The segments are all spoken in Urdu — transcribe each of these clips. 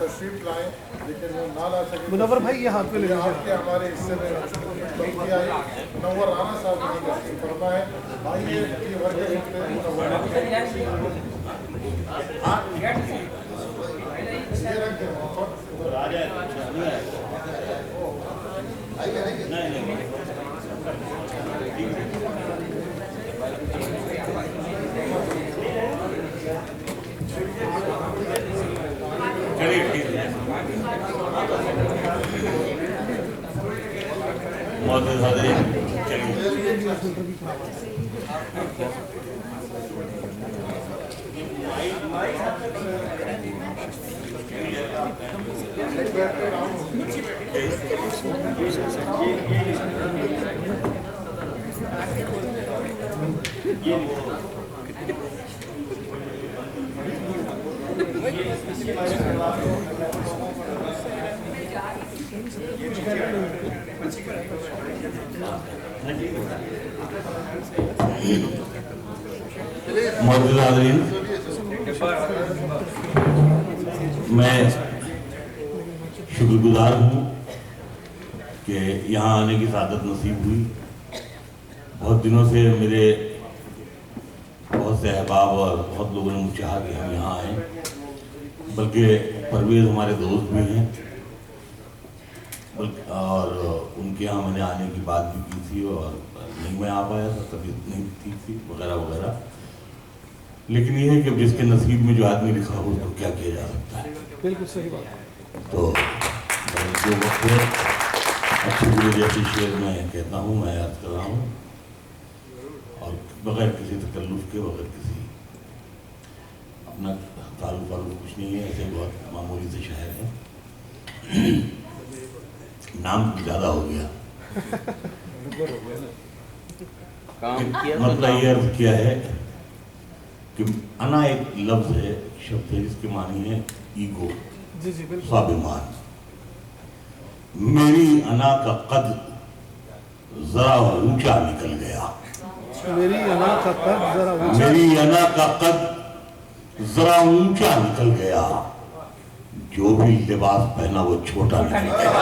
تشریف لائیں لیکن وہ نہ لا سکے. منور بھائی یہ ہاتھ پہ لے لیں. آپ کے ہمارے حصے میں منور رانا صاحب نے تشریف فرما ہے. آئیے یہ ورکر ہوتے ہیں منور معزز حاضرین معزز حاضرین، میں شکر گزار ہوں کہ یہاں آنے کی سعادت نصیب ہوئی. بہت دنوں سے میرے بہت سے احباب اور بہت لوگوں نے مجھے چاہا کہ ہم یہاں آئیں، بلکہ پرویز ہمارے دوست بھی ہیں اور ان کے یہاں میں نے آنے کی بات بھی کی تھی اور نہیں میں آ پایا تھا، طبیعت نہیں ٹھیک تھی وغیرہ وغیرہ. لیکن یہ ہے کہ جس کے نصیب میں جو آدمی لکھا ہو تو کیا کیا جا سکتا ہے. بالکل صحیح بات. تو جو وقت اچھی بری جیسی شعر میں کہتا ہوں، میں یاد کر رہا ہوں اور بغیر کسی تکلف کے، بغیر کسی اپنا تعلق کچھ نہیں ہے، ایسے بہت معمولی سے شاعر ہیں. نام زیادہ ہو گیا، مطلب یہ عرض کیا ہے کہ انا ایک لفظ ہے، شبد ہے، جس کے معنی ہے ایگو، سوابھیمان. میری انا کا قد ذرا اونچا نکل گیا، میری انا کا قد ذرا اونچا، میری انا کا قد ذرا اونچا نکل گیا، جو بھی لباس پہنا وہ چھوٹا نکل گیا.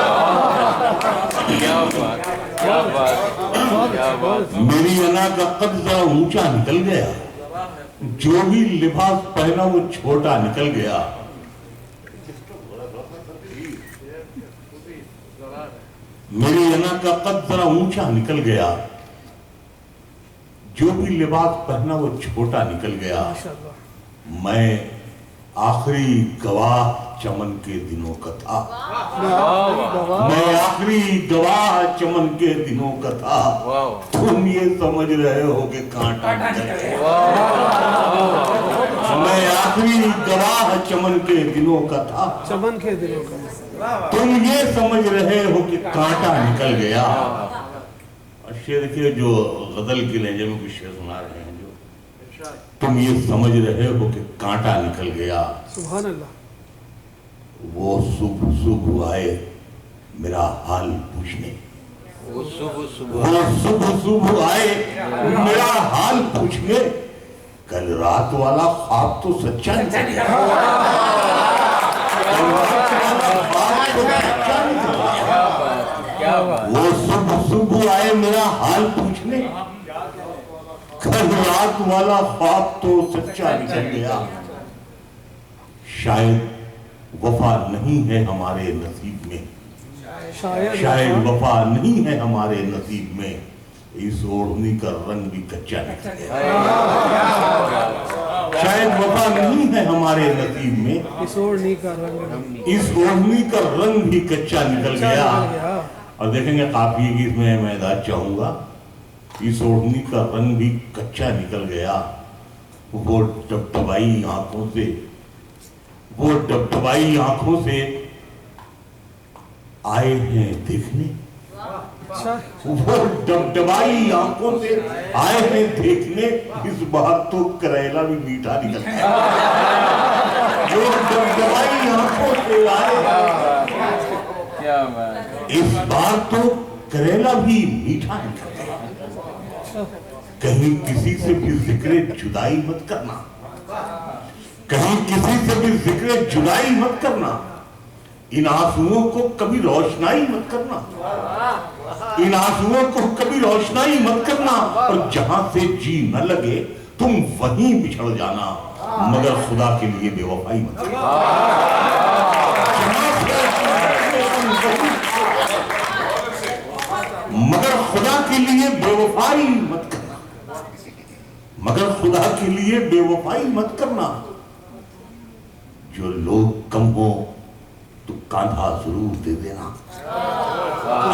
میری انا کا قد ذرا اونچا نکل گیا، جو بھی لباس پہنا وہ چھوٹا نکل گیا. میری انا کا قد ذرا اونچا نکل گیا، جو بھی لباس پہنا وہ چھوٹا نکل گیا. میں آخری گواہ چمن کے دنوں کا تھا، میں آخری گواہ چمن کے دنوں کا تھا. تم یہ سمجھ رہے ہو کہ کانٹا نکل گیا. میں آخری گواہ چمن کے دنوں کا تھا، چمن کے دنوں کا. تم یہ سمجھ رہے ہو کہ کانٹا نکل گیا. شعر دیکھیے جو غزل کے لہجے میں کچھ شعر سنا رہے ہیں، جو تم یہ سمجھ رہے ہو کہ کانٹا نکل گیا. سبحان اللہ. وہ صبح صبح آئے میرا حال پوچھنے، وہ صبح صبح آئے میرا حال پوچھنے. کل رات والا خواب تو سچا نکل گیا. وہ صبح صبح آئے میرا حال پوچھنے، کل رات والا خواب تو سچا نکل گیا. شاید وفا نہیں ہے ہمارے نصیب میں، شاید وفا نہیں ہے ہمارے نصیب میں. اس اوڑھنی کا رنگ بھی کچا نکل گیا. شاید وفا نہیں ہے ہمارے نصیب میں، اس اوڑھنی کا رنگ، اس اوڑھنی کا رنگ بھی کچا نکل گیا. اور دیکھیں گے قافیے کی اس میں اعداد چاہوں گا. اس اوڑھنی کا رنگ بھی کچا نکل گیا. وہ ٹپٹپائی آنکھوں سے، وہ ٹپٹپائی آنکھوں سے آئے ہیں دیکھنے، وہ ٹپٹپائی آنکھوں سے آئے ہیں دیکھنے. اس بار تو کریلا بھی میٹھا نکل گیا. وہ ٹپٹپائی آنکھوں سے آئے، اس بار تو کریلا بھی میٹھا نکل گیا. کہیں کسی سے بھی ذکر جدائی مت کرنا، کہیں کسی سے بھی ذکر جدائی مت کرنا. ان آنسوؤں کو کبھی روشنائی مت کرنا، ان آنسوؤں کو کبھی روشنائی مت کرنا، اور جہاں سے جی نہ لگے تم وہیں بچھڑ جانا، مگر خدا کے لیے بے وفائی مت کرنا۔ مگر خدا کے لیے بے وفائی مت کرنا، مگر خدا کے لیے بے وفائی مت کرنا۔ جو لوگ کم ہو تو کاندھا ضرور دے دینا،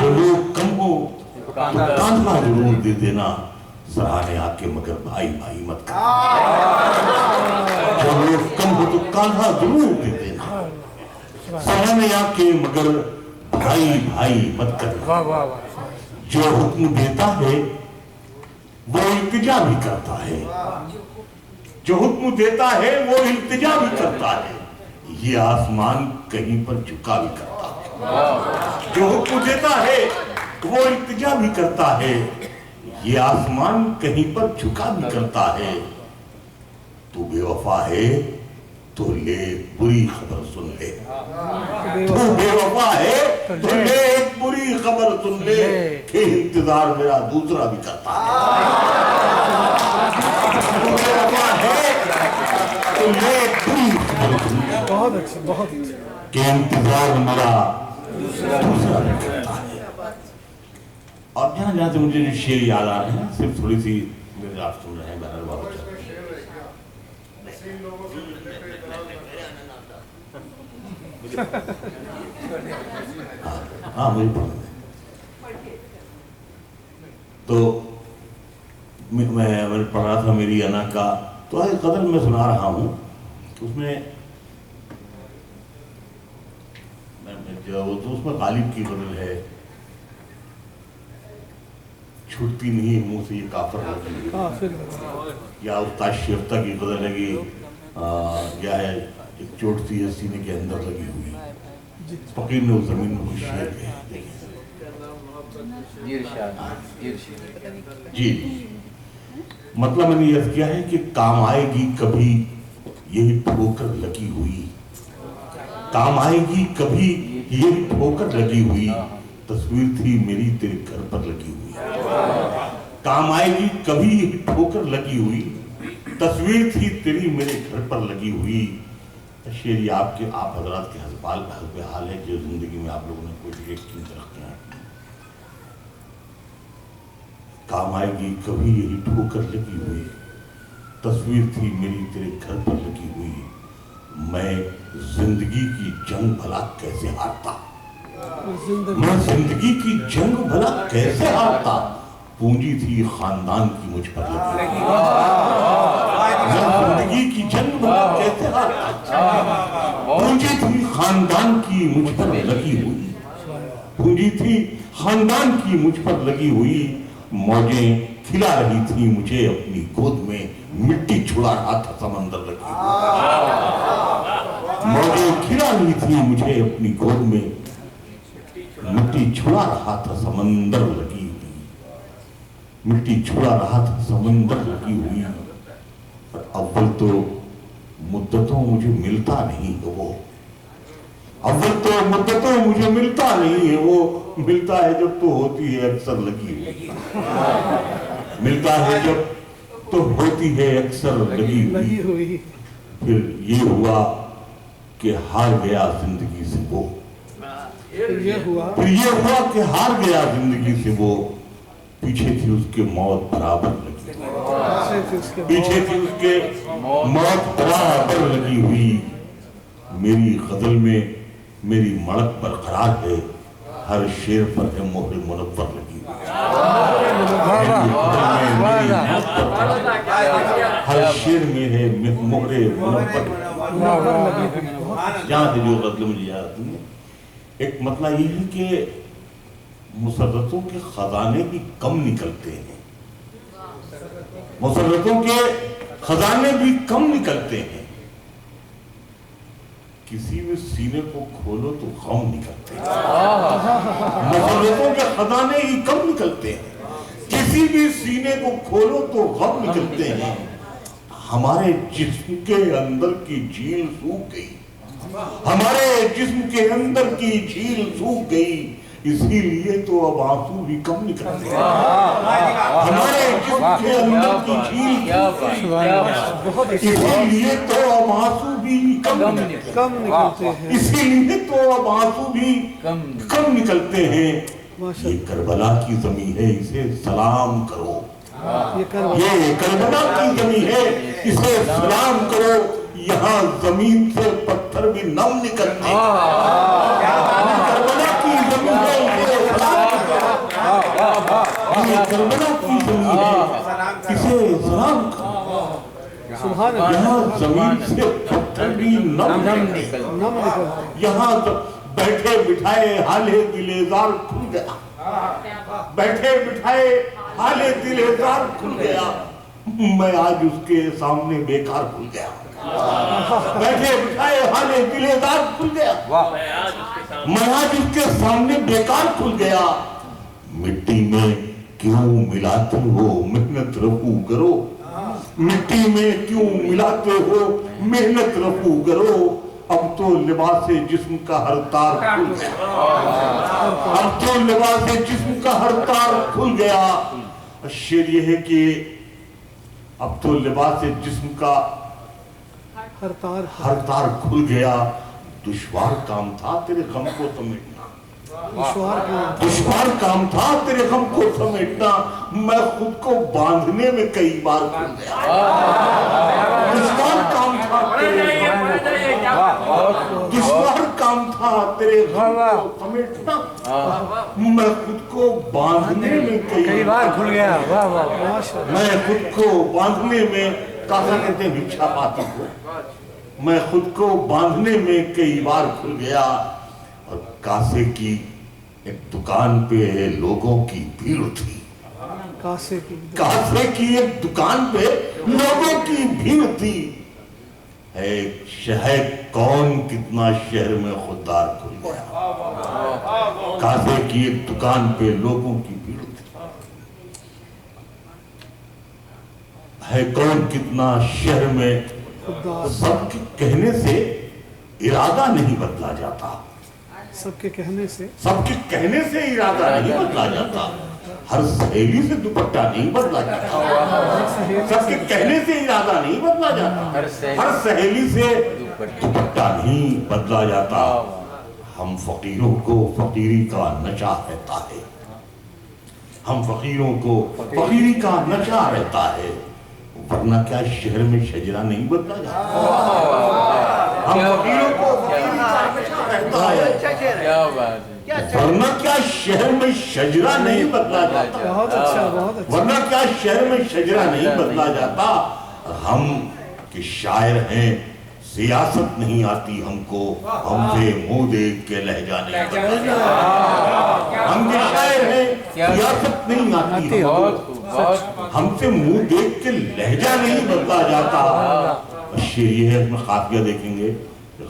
جو لوگ کم ہو تو کاندھا ضرور دے دینا، سراہنے آ کے مگر بھائی بھائی مت کرنا۔ جو لوگ کم ہو تو کاندھا ضرور دے دینا، سراہنے آ کے مگر بھائی بھائی مت کرنا۔ جو حکم دیتا ہے وہ التجا بھی کرتا ہے، جو حکم دیتا ہے وہ التجا بھی کرتا ہے، یہ آسمان کہیں پر جھکا بھی کرتا ہے۔ جو حکم دیتا ہے وہ التجا بھی کرتا ہے، یہ آسمان کہیں پر جھکا بھی کرتا ہے۔ تو بے وفا ہے تو لے بری خبر سن لے، تو بے وفا ہے تو لے ایک بری خبر سن لے کہ انتظار میرا دوسرا بھی کرتا ہے۔ تو بے وفا ہے تو لے بری خبر سن لے، بہت اچھا، بہت اچھا، کہ انتظار میرا دوسرا بھی کرتا ہے۔ اور جہاں سے مجھے جو شعر یاد آ رہے ہیں، صرف تھوڑی سی میرے آپ سن رہے ہیں، بہرحال بہت اچھا۔ ہاں مجھے پڑھنا ہے۔ تو میں پڑھ رہا تھا میری انا کا، تو ایک غزل میں سنا رہا ہوں، اس میں اس میں غالب کی غزل ہے، چھوٹتی نہیں منہ سے یہ کافر لگی ہوئی، یا استاد شیفتہ کی غزل ہے کہ کیا ہے، ایک چوٹ سی ہے سینے کے اندر لگی ہوئی، فقیر نے اس زمین میں کچھ شعر کہے۔ جی مطلب میں نے یہ کیا ہے کہ کام آئے گی کبھی یہی ٹھوکر لگی ہوئی، کام آئے گی کبھی یہی ٹھوکر لگی ہوئی، تصویر تھی میری تیرے گھر پر لگی ہوئی۔ کام آئے گی کبھی یہی ٹھوکر لگی ہوئی، تصویر تھی تیری میرے گھر پر لگی ہوئی۔ شعر یہ آپ حضرات کے حسب حال ہے جو زندگی میں آپ لوگوں نے کوئی کی ترقیاں۔ کام آئے گی کبھی یہی ٹھوکر لگی ہوئی، تصویر تھی میری تیرے گھر پر لگی ہوئی، میں زندگی کی جنگ بھلا کیسے ہارتا، میں زندگی کی جنگ بھلا کیسے ہارتا، پونجی تھی خاندان کی مجھ پر لگی ہوئی، میں زندگی کی جنگ بھلا کیسے ہارتا، پونجی تھی خاندان کی مجھ پر لگی ہوئی، پونجی تھی خاندان کی مجھ پر لگی ہوئی، موجیں کھلا رہی تھی مجھے اپنی گود میں، مٹی چھڑا رہا تھا سمندر لگی ہوئی، موجیں کھلا رہی تھی مجھے اپنی گود میں، مٹی چھڑا رہا تھا سمندر لگی ہوئی، مٹی چھڑا رہا تھا سمندر لگی ہوئی، پر اول تو مدتوں مجھے ملتا نہیں ہے وہ، اول تو مدتوں مجھے ملتا نہیں ہے وہ، ملتا ہے جب تو ہوتی ہے اکثر لگی ہوئی، ملتا ہے جب تو ہوتی ہے اکثر لگی ہوئی، پھر یہ ہوا کہ ہار گیا زندگی سے وہ، پھر یہ ہوا کہ ہار گیا زندگی سے وہ، پیچھے تھی اس کے موت برابر لگی ہوئی، پیچھے تھی اس کے موت برابر لگی ہوئی، میری غزل میں میری مڑک برقرار ہے، ہر شعر پر ہے مہر منور لگی ہوئی، ہر شعر میں ہے مہر منور لگی ہوئی۔ جہاں سے جو غزل مجھے یاد آتی ہے، ایک مسئلہ یہ ہے کہ مسرتوں کے خزانے بھی کم نکلتے ہیں، مسرتوں کے خزانے بھی کم نکلتے ہیں، کسی بھی سینے کو کھولو تو غم نکلتے ہیں، مسرتوں کے خزانے ہی کم نکلتے ہیں، کسی بھی سینے کو کھولو تو غم نکلتے ہیں، ہمارے جسم کے اندر کی جھیل سوکھ گئی، ہمارے جسم کے اندر کی جھیل سوکھ گئی، اسی لیے تو اب آنسو بھی کم نکلتے ہیں۔ ہمارے جسم کے اندر کی جھیل اسی لیے تو اب آنسو بھی کم نکلتے ہیں، اسی لیے تو اب آنسو بھی کم نکلتے ہیں۔ یہ کربلا کی زمین ہے، اسے سلام کرو۔ یہ کربلا کی زمین ہے، اسے سلام کرو۔ یہاں زمین سے پتھر بھی نم نکلتے ہیں۔ کربلا کی زمین ہے، اسے سلام کرو۔ یہ کربلا کی زمین ہے، اسے سلام کرو۔ یہاں زمین سے پتھر بھی نم نکلتے ہیں۔ یہاں بیٹھے بٹھائے حالے دلزار کھل گیا، بیٹھے بٹھائے حالے دلزار کھل گیا۔ میں آج اس کے سامنے بیکار کھل گیا، بیٹھے بٹھائے حالے دلزار کھل گیا۔ میں آج اس کے سامنے بیکار کھل گیا۔ مٹی میں کیوں ملاتے ہو محنت رفو کرو، مٹی میں کیوں ملاتے ہو محنت رفو کرو۔ اب تو لباس جسم کا ہر تار کھل گیا، اب تو لباس جسم کا ہر تار کھل گیا۔ شعر یہ ہے کہ اب تو لباس جسم کا ہر تار کھل گیا۔ دشوار کام تھا تیرے غم کو سمیٹنا، دشوار کام تھا تیرے غم کو سمیٹنا۔ میں خود کو باندھنے میں کئی بار کھل گیا، دشوار کام تھا دشوار کام تھا تیرے غم کو سمیٹنا۔ میں خود کو باندھنے میں کئی بار کھل گیا، میں خود کو باندھنے میں کاسا کہتے ہیں بھکشا پاتی کو، میں خود کو باندھنے میں کئی بار کھل گیا۔ اور کاسے کی ایک دکان پہ لوگوں کی بھیڑ تھی، کاسے کی ایک دکان پہ لوگوں کی بھیڑ تھی۔ ہے کون کتنا شہر میں خوددار کھل گیا، کاسے کی ایک دکان پہ لوگوں کی بھیڑ تھی۔ ہے کون کتنا شہر میں، سب کے کہنے سے ارادہ نہیں بدلا جاتا، سب کے کہنے سے ارادہ نہیں بدلا جاتا۔ ہر سہیلی سے دوپٹہ نہیں بدلا جاتا، سب کے کہنے سے ارادہ نہیں بدلا جاتا، ہر سہیلی سے دوپٹہ نہیں بدلا جاتا۔ ہم فقیروں کو فقیری کا نشہ رہتا ہے، ہم فقیروں کو فقیری کا نشہ رہتا ہے، ورنہ کیا شہر میں شجرہ نہیں بدلا جاتا؟ ہم فقیروں کو فقیری کا نشہ رہتا ہے، ورنہ کیا شہر میں شجرہ نہیں بدلا جاتا؟ ورنہ کیا شہر میں شجرہ نہیں بدلا جاتا؟ ہم کہ شاعر ہیں، سیاست نہیں آتی ہم کو، ہم سے منہ دیکھ کے لہجہ نہیں بدلا جاتا۔ ہم کہ شاعر ہیں، سیاست نہیں آتی ہم سے منہ دیکھ کے لہجہ نہیں بدلا جاتا۔ شعر یہ ہے، اپنا خافیہ دیکھیں گے،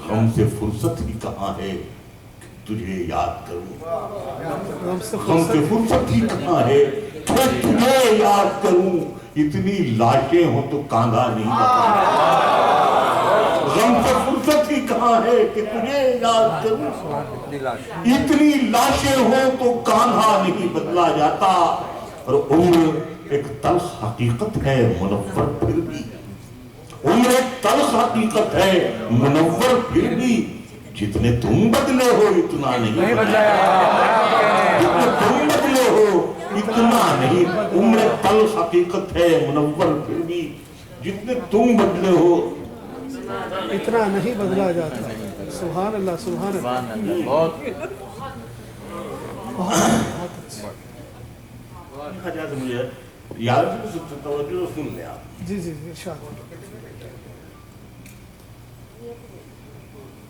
غم سے فرصت ہی کہاں ہے تجھے یاد کروں، غم سے فرصت ہی کہاں ہے تجھے یاد کروں۔ اتنی لاشیں ہوں تو کاندھا نہیں بدلا جاتا، غم سے فرصت ہی کہاں ہے کہ تجھے یاد کروں۔ اتنی لاشیں ہوں تو کاندھا نہیں بدلا جاتا۔ اور عمر ایک تلخ حقیقت ہے منور پھر بھی، عمر ایک تلخ حقیقت ہے منور پھر بھی، جتنے تم بدلے ہو اتنا نہیں بدلا جاتا، جتنے تم بدلے ہو اتنا نہیں۔ عمر ایک تلخ حقیقت ہے منور پھر بھی، جتنے تم بدلے ہو اتنا نہیں بدلا جاتا۔ سبحان اللہ، سبحان اللہ، بہت مجھے یاد توجہ سن لیا۔ جی جی ارشاد۔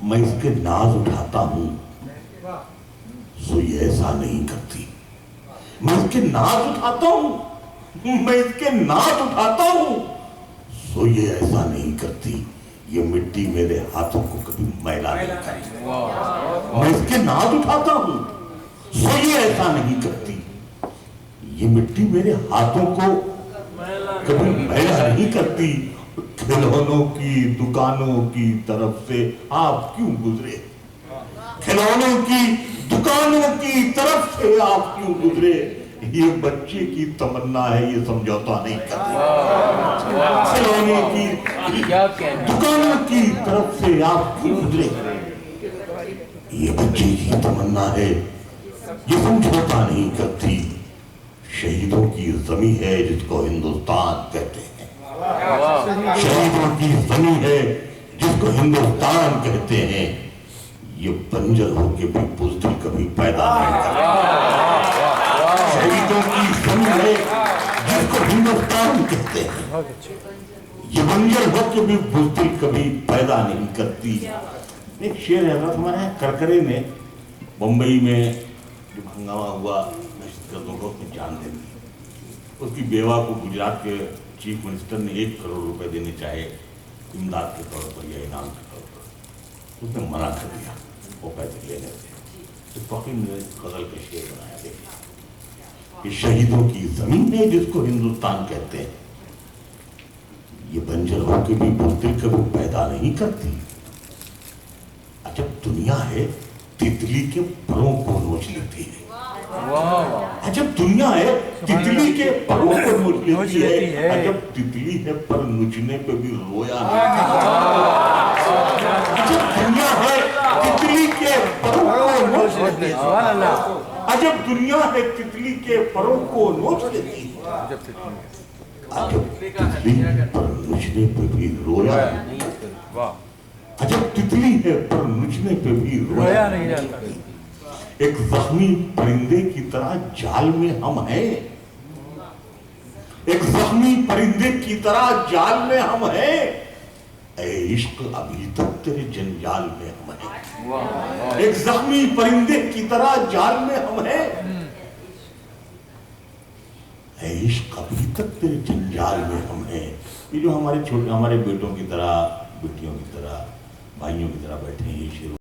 میں اس کے ناز اٹھاتا ہوں سو یہ ایسا نہیں کرتی، میں اس کے ناز اٹھاتا ہوں، میں اس کے ناز اٹھاتا ہوں سو یہ ایسا نہیں کرتی، یہ مٹی میرے ہاتھوں کو کبھی میلا نہیں کرتی۔ میں اس کے ناز اٹھاتا ہوں سو یہ ایسا نہیں کرتی، یہ مٹی میرے ہاتھوں کو کبھی میلا نہیں کرتی۔ کھلونوں کی دکانوں کی طرف سے آپ کیوں گزرے؟ کھلونوں کی دکانوں کی طرف سے آپ کیوں گزرے؟ یہ بچے کی تمنا ہے، یہ سمجھوتا نہیں کرتا۔ کھلونے کی دکانوں کی طرف سے آپ کیوں گزرے؟ یہ بچے کی تمنا ہے، یہ سمجھوتا نہیں کرتی۔ شہیدوں کی زمین ہے جس کو ہندوستان کہتے ہیں، شہیدوں کی زمین ہے جس کو ہندوستان کہتے ہیں۔ یہ بنجر ہو کے بھی بزدل کبھی پیدا نہیں کرتا۔ شہیدوں کی زمین ہے جس کو ہندوستان کہتے ہیں، یہ بنجر ہو کے بھی بزدل کبھی پیدا نہیں کرتی۔ ایک شعر ہے ہمارے کرکرے میں، بمبئی میں جو ہنگامہ ہوا دہشت گردوں کو جان دے دی، اس کی بیوہ کو گجرات کے چیف منسٹر نے 1 کروڑ روپے دینے چاہے امداد کے طور پر یا انعام کے طور پر، اس نے منع کر دیا وہ پیسے لینے سے۔ فقیر نے غزل کا شعر بنایا، دیکھا کہ شہیدوں کی زمین ہے جس کو ہندوستان کہتے ہیں، یہ بنجر ہو کے بھی بزدل کبھی پیدا نہیں کرتی۔ عجب دنیا ہے تتلی کے پروں کو نوچ لیتی ہے، عجب دنیا ہے تتلی کے پروں کو نوچ لیتی ہے، عجب تتلی ہے پر نوچنے پہ بھی رویا نہیں۔ عجب دنیا ہے تتلی کے پروں کو نوچ لیتی ہے، عجب دنیا ہے تتلی کے پروں کو نوچ لیتی ہے، عجب تتلی پر نوچنے پہ بھی رویا نہیں۔ عجب تتلی ہے پر نوچنے پہ بھی رویا نہیں جاتا۔ ایک زخمی پرندے کی طرح جال میں ہم ہیں، ایک زخمی پرندے کی طرح جال میں ہم ہیں، اے عشق ابھی تک تیرے جنجال میں ہم ہیں۔ ایک زخمی پرندے کی طرح جال میں ہم ہیں، اے عشق ابھی تک تیرے جنجال میں ہم ہیں۔ یہ جو ہمارے بیٹوں کی طرح، بیٹیوں کی طرح، بھائیوں کی طرح بیٹھے ہیں، یہ شروع